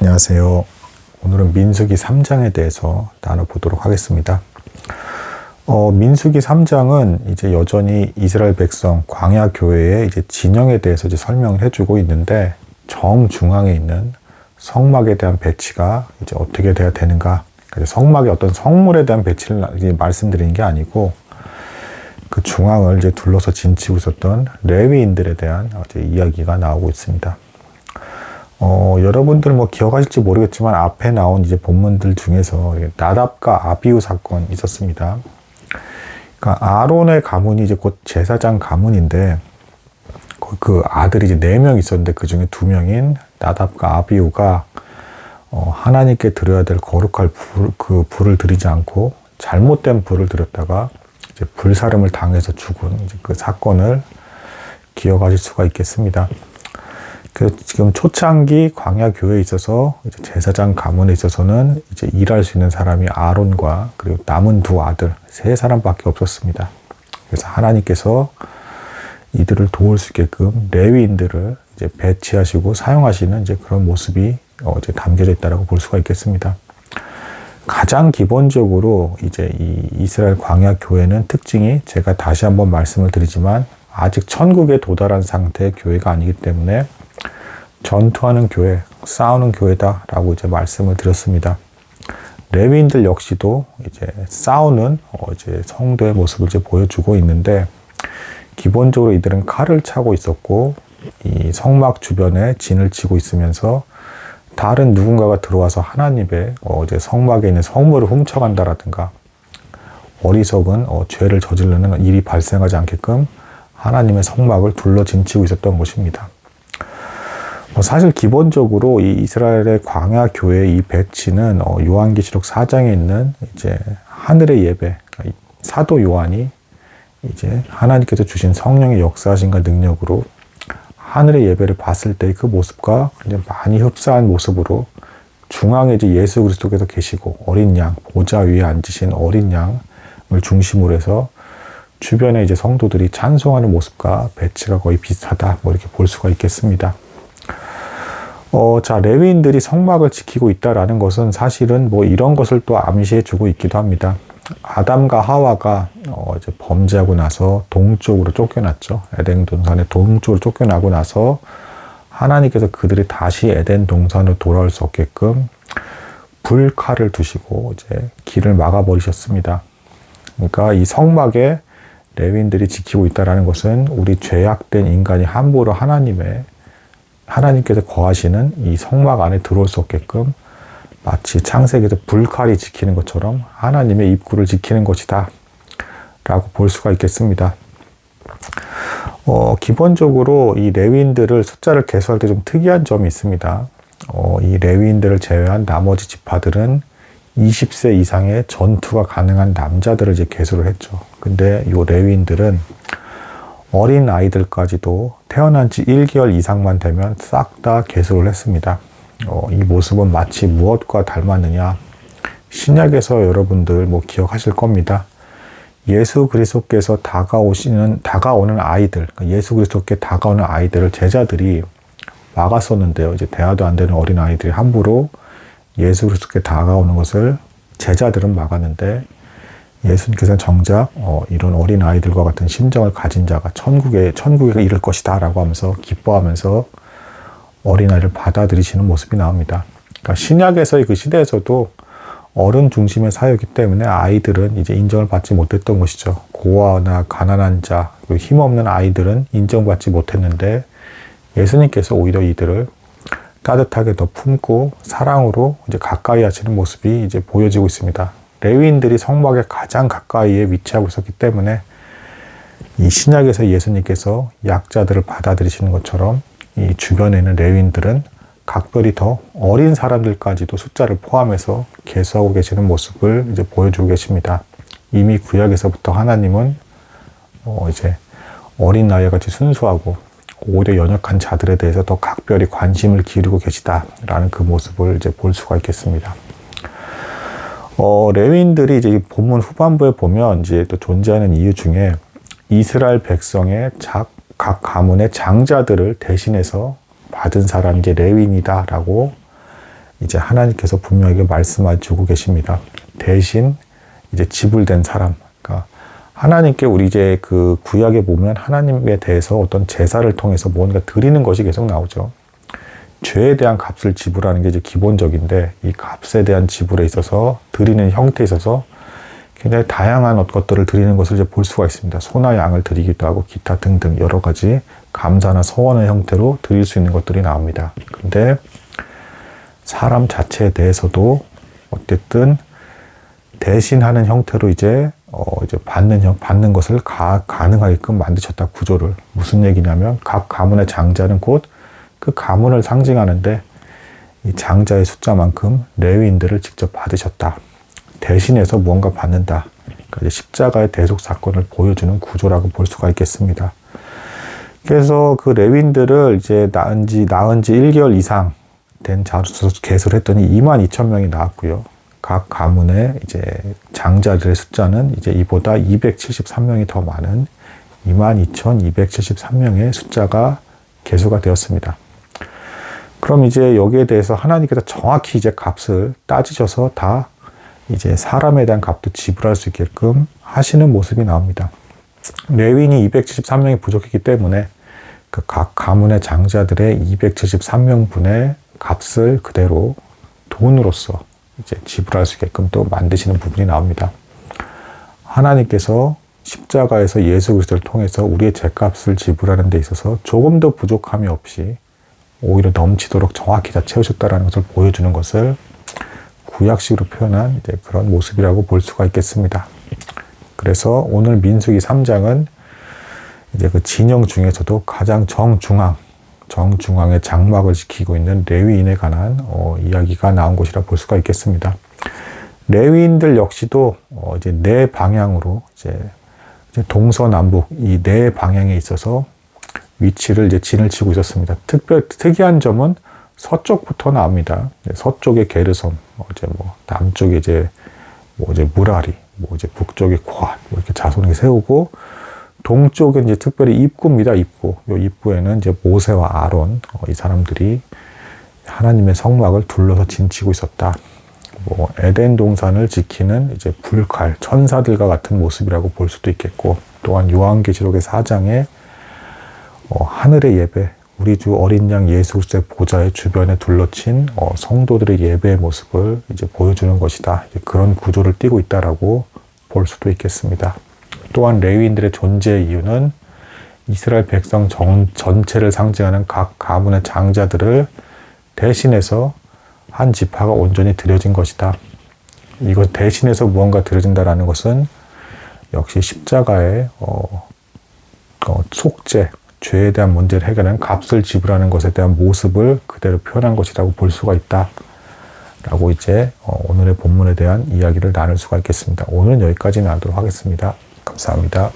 안녕하세요. 오늘은 민수기 3장에 대해서 나눠보도록 하겠습니다. 민수기 3장은 이제 여전히 이스라엘 백성 광야 교회의 이제 진영에 대해서 이제 설명을 해주고 있는데, 정중앙에 있는 성막에 대한 배치가 이제 어떻게 돼야 되는가. 성막의 어떤 성물에 대한 배치를 이제 말씀드리는 게 아니고, 그 중앙을 이제 둘러서 진치고 있었던 레위인들에 대한 이제 이야기가 나오고 있습니다. 여러분들 뭐 기억하실지 모르겠지만 앞에 나온 이제 본문들 중에서 나답과 아비후 사건이 있었습니다. 그러니까 아론의 가문이 이제 곧 제사장 가문인데, 그 아들이 이제 4명 있었는데 그 중에 2명인 나답과 아비후가 하나님께 드려야 될 거룩할 불을 드리지 않고 잘못된 불을 드렸다가 이제 불사름을 당해서 죽은 이제 그 사건을 기억하실 수가 있겠습니다. 지금 초창기 광야 교회에 있어서 이제 제사장 가문에 있어서는 이제 일할 수 있는 사람이 아론과 그리고 남은 2 아들 3사람밖에 없었습니다. 그래서 하나님께서 이들을 도울 수 있게끔 레위인들을 이제 배치하시고 사용하시는 이제 그런 모습이 이제 담겨져 있다라고 볼 수가 있겠습니다. 가장 기본적으로 이제 이 이스라엘 광야 교회는 특징이, 제가 다시 한번 말씀을 드리지만 아직 천국에 도달한 상태의 교회가 아니기 때문에 전투하는 교회, 싸우는 교회다라고 이제 말씀을 드렸습니다. 레위인들 역시도 이제 싸우는 이제 성도의 모습을 이제 보여주고 있는데, 기본적으로 이들은 칼을 차고 있었고 이 성막 주변에 진을 치고 있으면서 다른 누군가가 들어와서 하나님의 이제 성막에 있는 성물을 훔쳐간다라든가 어리석은 죄를 저지르는 일이 발생하지 않게끔 하나님의 성막을 둘러 진치고 있었던 것입니다. 사실 기본적으로 이 이스라엘의 광야 교회의 이 배치는 요한계시록 4장에 있는 이제 하늘의 예배, 사도 요한이 이제 하나님께서 주신 성령의 역사하심과 능력으로 하늘의 예배를 봤을 때 그 모습과 이제 많이 흡사한 모습으로 중앙에 이제 예수 그리스도께서 계시고 어린 양, 보좌 위에 앉으신 어린 양을 중심으로 해서 주변에 이제 성도들이 찬송하는 모습과 배치가 거의 비슷하다, 뭐 이렇게 볼 수가 있겠습니다. 자, 레위인들이 성막을 지키고 있다라는 것은 사실은 뭐 이런 것을 또 암시해 주고 있기도 합니다. 아담과 하와가 이제 범죄하고 나서 동쪽으로 쫓겨났죠. 에덴 동산의 동쪽으로 쫓겨나고 나서 하나님께서 그들이 다시 에덴 동산으로 돌아올 수 없게끔 불칼을 두시고 이제 길을 막아버리셨습니다. 그러니까 이 성막에 레위인들이 지키고 있다라는 것은 우리 죄악된 인간이 함부로 하나님께서 거하시는 이 성막 안에 들어올 수 없게끔 마치 창세기에서 불칼이 지키는 것처럼 하나님의 입구를 지키는 것이다 라고 볼 수가 있겠습니다. 기본적으로 이 레위인들을 숫자를 계수할 때 좀 특이한 점이 있습니다. 이 레위인들을 제외한 나머지 지파들은 20세 이상의 전투가 가능한 남자들을 이제 계수를 했죠. 근데 이 레위인들은 어린 아이들까지도 태어난 지 1개월 이상만 되면 싹 다 계수를 했습니다. 이 모습은 마치 무엇과 닮았느냐? 신약에서 여러분들 뭐 기억하실 겁니다. 예수 그리스도께서 다가오는 아이들, 예수 그리스도께 다가오는 아이들을 제자들이 막았었는데요. 이제 대화도 안 되는 어린 아이들이 함부로 예수 그리스도께 다가오는 것을 제자들은 막았는데, 예수님께서는 정작 이런 어린 아이들과 같은 심정을 가진 자가 천국에 이를 것이다 라고 하면서 기뻐하면서 어린아이를 받아들이시는 모습이 나옵니다. 그러니까 신약에서의 그 시대에서도 어른 중심의 사회이기 때문에 아이들은 이제 인정을 받지 못했던 것이죠. 고아나 가난한 자, 그리고 힘없는 아이들은 인정받지 못했는데, 예수님께서 오히려 이들을 따뜻하게 더 품고 사랑으로 이제 가까이 하시는 모습이 이제 보여지고 있습니다. 레위인들이 성막에 가장 가까이에 위치하고 있었기 때문에 이 신약에서 예수님께서 약자들을 받아들이시는 것처럼 이 주변에 있는 레위인들은 각별히 더 어린 사람들까지도 숫자를 포함해서 계수하고 계시는 모습을 이제 보여주고 계십니다. 이미 구약에서부터 하나님은 이제 어린 나이와 같이 순수하고 오히려 연약한 자들에 대해서 더 각별히 관심을 기울이고 계시다라는 그 모습을 이제 볼 수가 있겠습니다. 레위인들이 이제 본문 후반부에 보면 이제 또 존재하는 이유 중에 이스라엘 백성의 각 가문의 장자들을 대신해서 받은 사람이 이제 레위인이다라고 이제 하나님께서 분명하게 말씀해주고 계십니다. 대신 이제 지불된 사람, 그러니까 하나님께 우리 이제 그 구약에 보면 하나님에 대해서 어떤 제사를 통해서 뭔가 드리는 것이 계속 나오죠. 죄에 대한 값을 지불하는 게 이제 기본적인데, 이 값에 대한 지불에 있어서 드리는 형태에 있어서 굉장히 다양한 것들을 드리는 것을 이제 볼 수가 있습니다. 소나 양을 드리기도 하고 기타 등등 여러 가지 감사나 서원의 형태로 드릴 수 있는 것들이 나옵니다. 근데 사람 자체에 대해서도 어쨌든 대신하는 형태로 이제 받는 것을 가능하게끔 만드셨다, 구조를. 무슨 얘기냐면 각 가문의 장자는 곧 그 가문을 상징하는데 이 장자의 숫자만큼 레위인들을 직접 받으셨다. 대신해서 무언가 받는다. 그러니까 이제 십자가의 대속 사건을 보여주는 구조라고 볼 수가 있겠습니다. 그래서 그 레위인들을 이제 낳은 지 1개월 이상 된 자로서 계수를 했더니 22,000명이 나왔고요. 각 가문의 이제 장자들의 숫자는 이제 이보다 273명이 더 많은 22,273명의 숫자가 계수가 되었습니다. 그럼 이제 여기에 대해서 하나님께서 정확히 이제 값을 따지셔서 다 이제 사람에 대한 값도 지불할 수 있게끔 하시는 모습이 나옵니다. 레위인이 273명이 부족했기 때문에 그 각 가문의 장자들의 273명분의 값을 그대로 돈으로서 이제 지불할 수 있게끔 또 만드시는 부분이 나옵니다. 하나님께서 십자가에서 예수 그리스도를 통해서 우리의 죄값을 지불하는 데 있어서 조금도 부족함이 없이 오히려 넘치도록 정확히 다 채우셨다는 것을 보여주는 것을 구약식으로 표현한 이제 그런 모습이라고 볼 수가 있겠습니다. 그래서 오늘 민수기 3장은 이제 그 진영 중에서도 가장 정중앙의 장막을 지키고 있는 레위인에 관한 이야기가 나온 것이라 볼 수가 있겠습니다. 레위인들 역시도 이제 네 방향으로 이제 동서남북 이 네 방향에 있어서 위치를 이제 진을 치고 있었습니다. 특이한 점은 서쪽부터 나옵니다. 서쪽에 게르솜, 남쪽에 이제 무라리, 북쪽에 고앗 이렇게 자손을 세우고, 동쪽은 이제 특별히 입구입니다. 입구. 이 입구에는 이제 모세와 아론 이 사람들이 하나님의 성막을 둘러서 진치고 있었다. 에덴 동산을 지키는 이제 불칼 천사들과 같은 모습이라고 볼 수도 있겠고, 또한 요한계시록의 4장에 하늘의 예배, 우리 주 어린 양 예수 그리스도의 보좌의 주변에 둘러친 성도들의 예배의 모습을 이제 보여주는 것이다. 이제 그런 구조를 띠고 있다라고 볼 수도 있겠습니다. 또한 레위인들의 존재의 이유는 이스라엘 백성 전체를 상징하는 각 가문의 장자들을 대신해서 한 지파가 온전히 드려진 것이다. 이것 대신해서 무언가 드려진다라는 것은 역시 십자가의 속죄, 죄에 대한 문제를 해결하는 값을 지불하는 것에 대한 모습을 그대로 표현한 것이라고 볼 수가 있다. 라고 이제 오늘의 본문에 대한 이야기를 나눌 수가 있겠습니다. 오늘은 여기까지 나누도록 하겠습니다. 감사합니다.